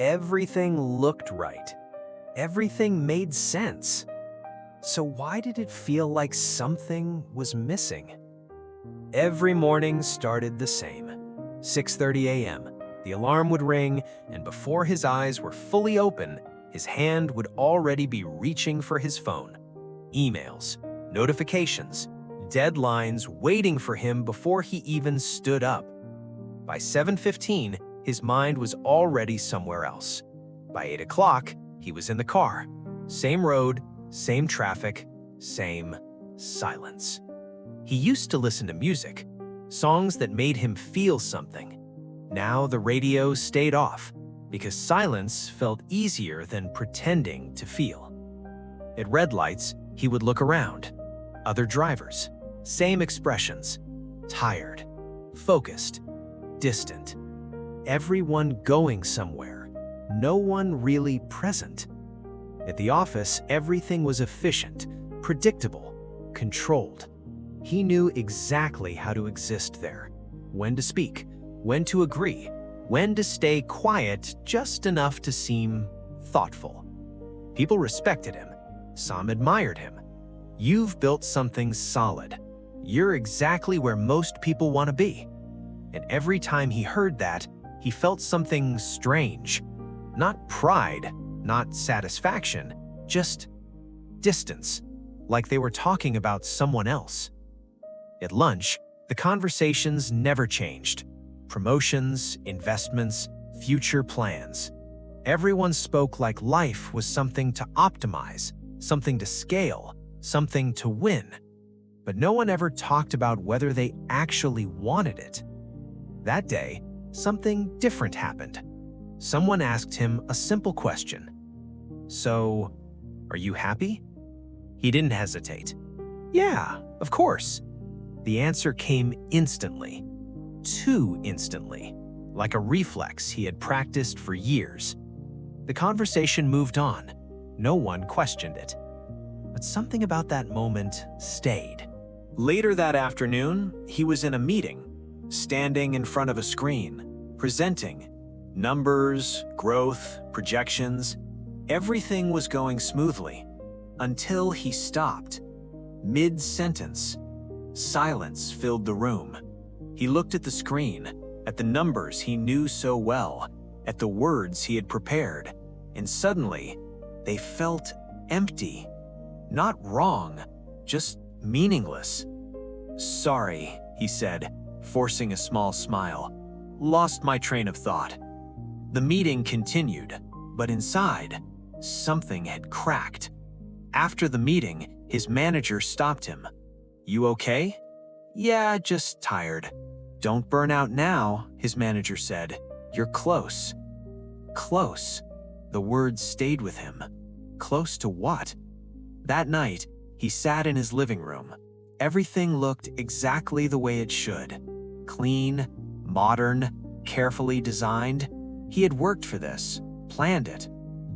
Everything looked right. Everything made sense. So why did it feel like something was missing? Every morning started the same. 6:30 a.m. The alarm would ring, and before his eyes were fully open, his hand would already be reaching for his phone. Emails, notifications, deadlines waiting for him before he even stood up. By 7:15, his mind was already somewhere else. By 8 o'clock, he was in the car. Same road, same traffic, same silence. He used to listen to music, songs that made him feel something. Now the radio stayed off because silence felt easier than pretending to feel. At red lights, he would look around. Other drivers, same expressions, tired, focused, distant. Everyone going somewhere, no one really present. At the office, everything was efficient, predictable, controlled. He knew exactly how to exist there, when to speak, when to agree, when to stay quiet just enough to seem thoughtful. People respected him. Some admired him. You've built something solid. You're exactly where most people want to be. And every time he heard that, he felt something strange. Not pride, not satisfaction, just distance, like they were talking about someone else. At lunch, the conversations never changed. Promotions, investments, future plans. Everyone spoke like life was something to optimize, something to scale, something to win. But no one ever talked about whether they actually wanted it. That day, something different happened. Someone asked him a simple question. "So, are you happy?" He didn't hesitate. "Yeah, of course." The answer came instantly. Too instantly, like a reflex he had practiced for years. The conversation moved on. No one questioned it. But something about that moment stayed. Later that afternoon, he was in a meeting, standing in front of a screen, presenting. Numbers, growth, projections. Everything was going smoothly, until he stopped. Mid-sentence. Silence filled the room. He looked at the screen, at the numbers he knew so well, at the words he had prepared, and suddenly, they felt empty. Not wrong, just meaningless. "Sorry," he said, forcing a small smile. "Lost my train of thought." The meeting continued, but inside, something had cracked. After the meeting, his manager stopped him. "You okay?" "Yeah, just tired." "Don't burn out now," his manager said. "You're close." Close. The words stayed with him. Close to what? That night, he sat in his living room. Everything looked exactly the way it should. Clean, modern, carefully designed. He had worked for this, planned it,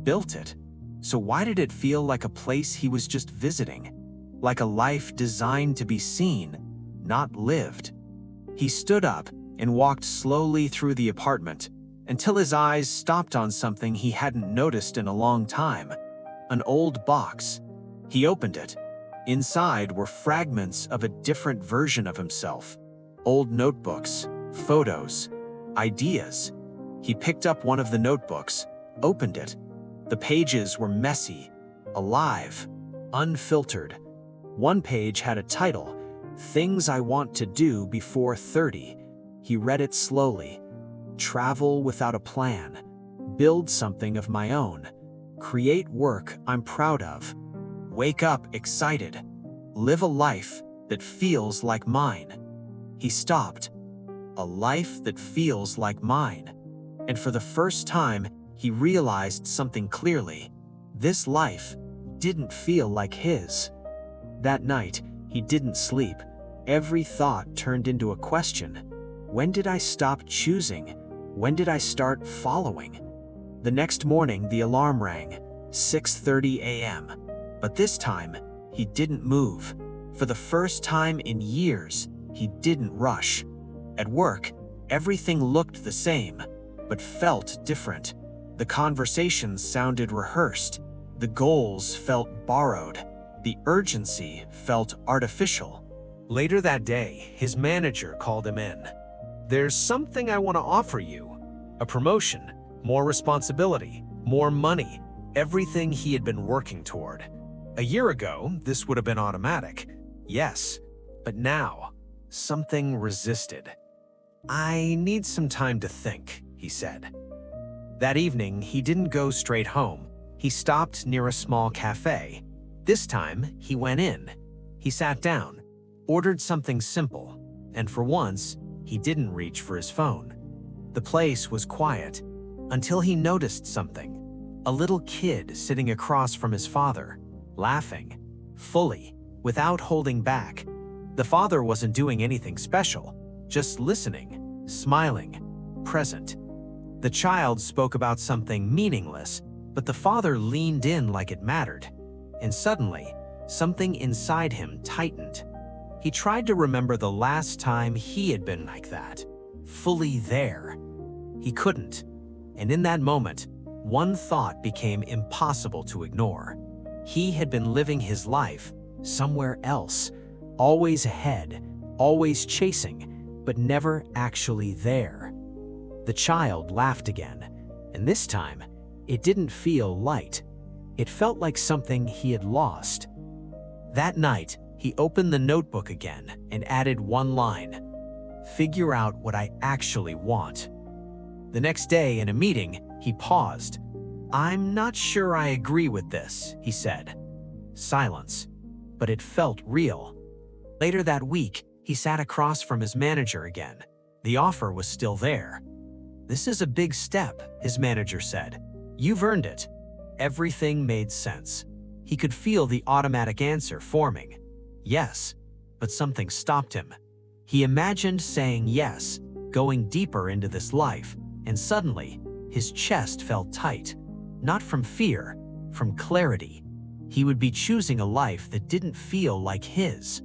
built it. So why did it feel like a place he was just visiting? Like a life designed to be seen, not lived? He stood up and walked slowly through the apartment until his eyes stopped on something he hadn't noticed in a long time. An old box. He opened it. Inside were fragments of a different version of himself. Old notebooks, photos, ideas. He picked up one of the notebooks, opened it. The pages were messy, alive, unfiltered. One page had a title, "Things I Want to Do Before 30. He read it slowly. "Travel without a plan. Build something of my own. Create work I'm proud of. Wake up excited. Live a life that feels like mine." He stopped. A life that feels like mine. And for the first time, he realized something clearly. This life didn't feel like his. That night, he didn't sleep. Every thought turned into a question. When did I stop choosing? When did I start following? The next morning, the alarm rang, 6:30 a.m. But this time, he didn't move. For the first time in years, he didn't rush. At work, everything looked the same, but felt different. The conversations sounded rehearsed. The goals felt borrowed. The urgency felt artificial. Later that day, his manager called him in. "There's something I want to offer you. A promotion, more responsibility, more money, everything he had been working toward. A year ago, this would have been automatic. Yes, but now, something resisted. "I need some time to think," he said. That evening, he didn't go straight home. He stopped near a small cafe. This time, he went in. He sat down, ordered something simple, and for once, he didn't reach for his phone. The place was quiet until he noticed something. A little kid sitting across from his father, laughing, fully, without holding back. The father wasn't doing anything special, just listening, smiling, present. The child spoke about something meaningless, but the father leaned in like it mattered. And suddenly, something inside him tightened. He tried to remember the last time he had been like that, fully there. He couldn't, and in that moment, one thought became impossible to ignore. He had been living his life somewhere else, always ahead, always chasing, but never actually there. The child laughed again, and this time, it didn't feel light. It felt like something he had lost. That night, he opened the notebook again and added one line: "Figure out what I actually want." The next day in a meeting, he paused. "I'm not sure I agree with this," he said. Silence, but it felt real. Later that week, he sat across from his manager again. The offer was still there. "This is a big step," his manager said. "You've earned it." Everything made sense. He could feel the automatic answer forming. Yes, but something stopped him. He imagined saying yes, going deeper into this life, and suddenly, his chest felt tight. Not from fear, from clarity. He would be choosing a life that didn't feel like his.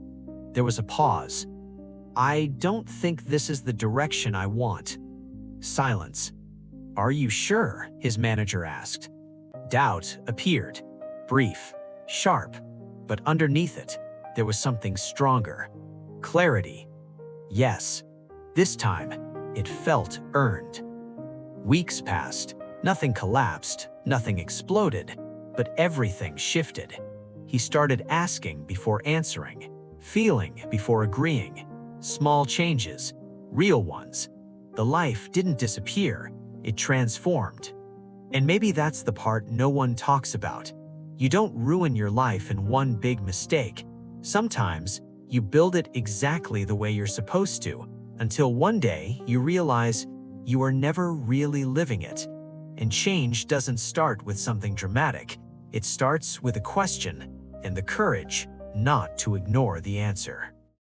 There was a pause. "I don't think this is the direction I want." Silence. "Are you sure?" his manager asked. Doubt appeared, brief, sharp, but underneath it, there was something stronger. Clarity. Yes, this time, it felt earned. Weeks passed. Nothing collapsed, nothing exploded, but everything shifted. He started asking before answering, feeling before agreeing. Small changes, real ones. The life didn't disappear, it transformed. And maybe that's the part no one talks about. You don't ruin your life in one big mistake. Sometimes, you build it exactly the way you're supposed to, until one day you realize you are never really living it. And change doesn't start with something dramatic. It starts with a question and the courage not to ignore the answer.